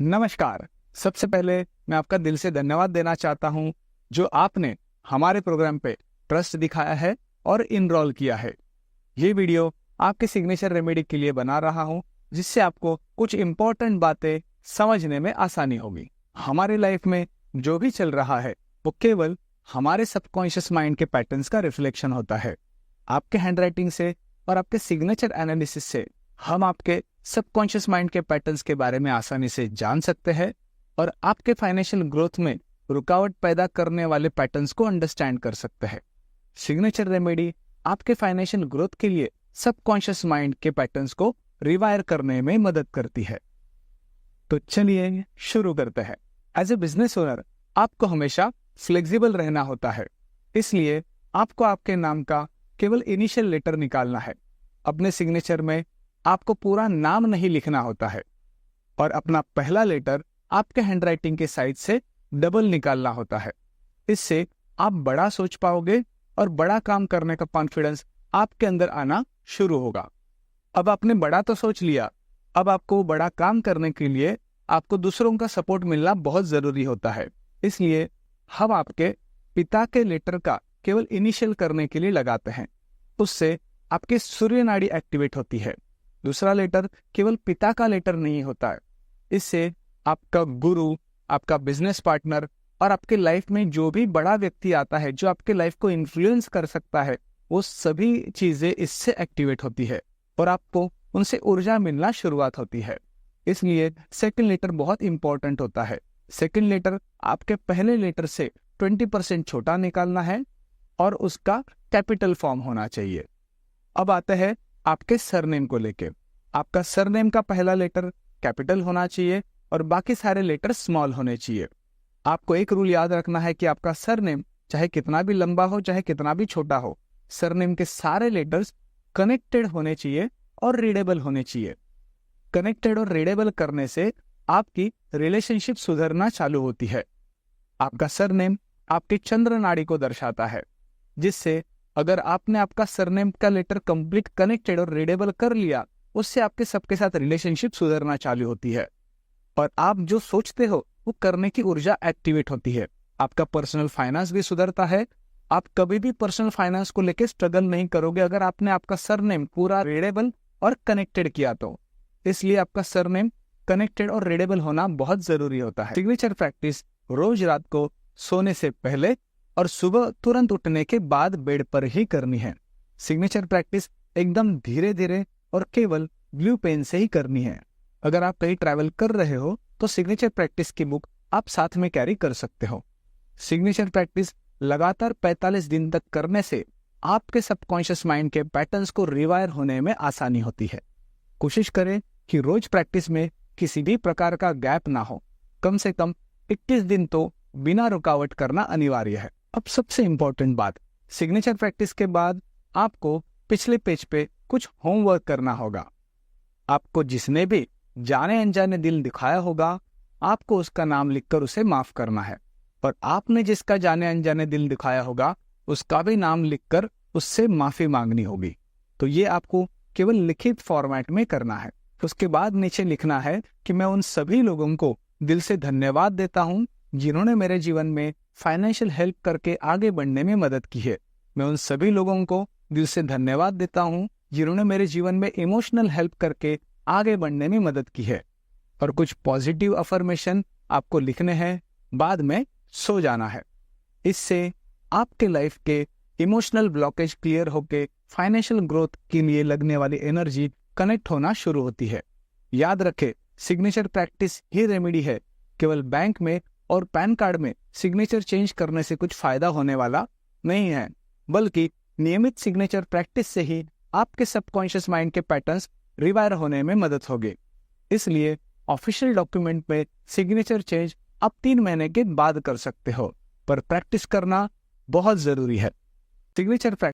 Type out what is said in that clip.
नमस्कार। सबसे पहले मैं आपका दिल से धन्यवाद देना चाहता हूं जो आपने हमारे प्रोग्राम पे ट्रस्ट दिखाया है और इनरोल किया है। ये वीडियो आपके सिग्नेचर रेमेडी के लिए बना रहा हूं जिससे आपको कुछ इम्पोर्टेंट बातें समझने में आसानी होगी। हमारी लाइफ में जो भी चल रहा है वो केवल हमारे सबकॉन्शियस माइंड के पैटर्न्स का रिफ्लेक्शन होता है। आपके हैंडराइटिंग से और आपके सिग्नेचर एनालिसिस से हम आपके सबकॉन्शियस माइंड के पैटर्न्स के बारे में आसानी से जान सकते हैं और आपके फाइनेंशियल ग्रोथ में रुकावट पैदा करने वाले पैटर्न्स को अंडरस्टैंड कर सकते हैं। सिग्नेचर रेमेडी आपके फाइनेंशियल ग्रोथ के लिए सबकॉन्शियस माइंड के पैटर्न्स को रिवायर करने में मदद करती है। तो चलिए शुरू करते हैं। एज ए बिजनेस ओनर आपको हमेशा फ्लेक्सिबल रहना होता है, इसलिए आपको आपके नाम का केवल इनिशियल लेटर निकालना है। अपने सिग्नेचर में आपको पूरा नाम नहीं लिखना होता है और अपना पहला लेटर आपके हैंडराइटिंग के साइज से डबल निकालना होता है। इससे आप बड़ा सोच पाओगे और बड़ा काम करने का कॉन्फिडेंस आपके अंदर आना शुरू होगा। अब आपने बड़ा तो सोच लिया, अब आपको बड़ा काम करने के लिए आपको दूसरों का सपोर्ट मिलना बहुत जरूरी होता है। इसलिए हम आपके पिता के लेटर का केवल इनिशियल करने के लिए लगाते हैं। उससे आपकी सूर्य नाड़ी एक्टिवेट होती है। दूसरा लेटर केवल पिता का लेटर नहीं होता है, इससे आपका गुरु, आपका बिजनेस पार्टनर और आपके लाइफ में जो भी बड़ा व्यक्ति आता है जो आपके लाइफ को इन्फ्लुएंस कर सकता है, वो सभी चीजें इससे एक्टिवेट होती है और आपको उनसे ऊर्जा मिलना शुरुआत होती है। इसलिए सेकंड लेटर बहुत इंपॉर्टेंट होता है। सेकंड लेटर आपके पहले लेटर से 20% छोटा निकालना है और उसका कैपिटल फॉर्म होना चाहिए। अब आते हैं आपके सरनेम को लेके। आपका सरनेम का पहला लेटर कैपिटल होना चाहिए और बाकी सारे लेटर स्मॉल होने चाहिए। आपको एक रूल याद रखना है कि आपका सरनेम चाहे कितना भी लंबा हो चाहे कितना भी छोटा हो, सरनेम के सारे लेटर्स कनेक्टेड होने चाहिए और रीडेबल होने चाहिए। कनेक्टेड और रीडेबल करने से आपकी रिलेशनशिप सुधरना चालू होती है। आपका सरनेम आपकी चंद्र नाड़ी को दर्शाता है, जिससे अगर आपने आपका सरनेम का लेटर कंप्लीट कनेक्टेड और रीडेबल कर लिया, उससे आपके सबके साथ रिलेशनशिप सुधरना चालू होती है और आप जो सोचते हो वो करने की ऊर्जा एक्टिवेट होती है। आपका पर्सनल फाइनेंस भी सुधरता है। आप कभी भी पर्सनल फाइनेंस को लेकर स्ट्रगल नहीं करोगे अगर आपने आपका सरनेम पूरा रीडेबल और कनेक्टेड किया तो। इसलिए आपका सरनेम कनेक्टेड और रीडेबल होना बहुत जरूरी होता है। सिग्नेचर प्रैक्टिस रोज रात को सोने से पहले और सुबह तुरंत उठने के बाद बेड पर ही करनी है। सिग्नेचर प्रैक्टिस एकदम धीरे धीरे और केवल ब्लू पेन से ही करनी है। अगर आप कहीं ट्रैवल कर रहे हो तो सिग्नेचर प्रैक्टिस की बुक आप साथ में कैरी कर सकते हो। सिग्नेचर प्रैक्टिस लगातार 45 दिन तक करने से आपके सबकॉन्शियस माइंड के पैटर्न्स को रिवायर होने में आसानी होती है। कोशिश करें कि रोज प्रैक्टिस में किसी भी प्रकार का गैप ना हो। कम से कम 21 दिन तो बिना रुकावट करना अनिवार्य है। अब सबसे इंपॉर्टेंट बात, सिग्नेचर प्रैक्टिस के बाद आपको पिछले पेज पे कुछ होमवर्क करना होगा। आपको जिसने भी जाने अनजाने दिल दिखाया होगा, आपको उसका नाम लिखकर उसे माफ करना है और आपने जिसका जाने अनजाने दिल दिखाया होगा उसका भी नाम लिखकर उससे माफी मांगनी होगी। तो ये आपको केवल लिखित फॉर्मेट में करना है। उसके बाद नीचे लिखना है कि मैं उन सभी लोगों को दिल से धन्यवाद देता हूं जिन्होंने मेरे जीवन में फाइनेंशियल हेल्प करके आगे बढ़ने में मदद की है। मैं उन सभी लोगों को दिल से धन्यवाद देता हूं जिन्होंने मेरे जीवन में इमोशनल हेल्प करके आगे बढ़ने में मदद की है। और कुछ पॉजिटिव अफर्मेशन आपको लिखने हैं, बाद में सो जाना है। इससे आपके लाइफ के इमोशनल ब्लॉकेज क्लियर होके फाइनेंशियल ग्रोथ के लिए लगने वाली एनर्जी कनेक्ट होना शुरू होती है। याद रखें, सिग्नेचर प्रैक्टिस ही रेमेडी है। केवल बैंक में और पैन कार्ड में सिग्नेचर चेंज करने से कुछ फायदा होने वाला नहीं है, बल्कि नियमित सिग्नेचर प्रैक्टिस से ही आपके सबकॉन्शियस माइंड के पैटर्न्स रिवायर होने में मदद होगी। इसलिए ऑफिशियल डॉक्यूमेंट में सिग्नेचर चेंज आप 3 महीने के बाद कर सकते हो, पर प्रैक्टिस करना बहुत जरूरी है। सिग्नेचर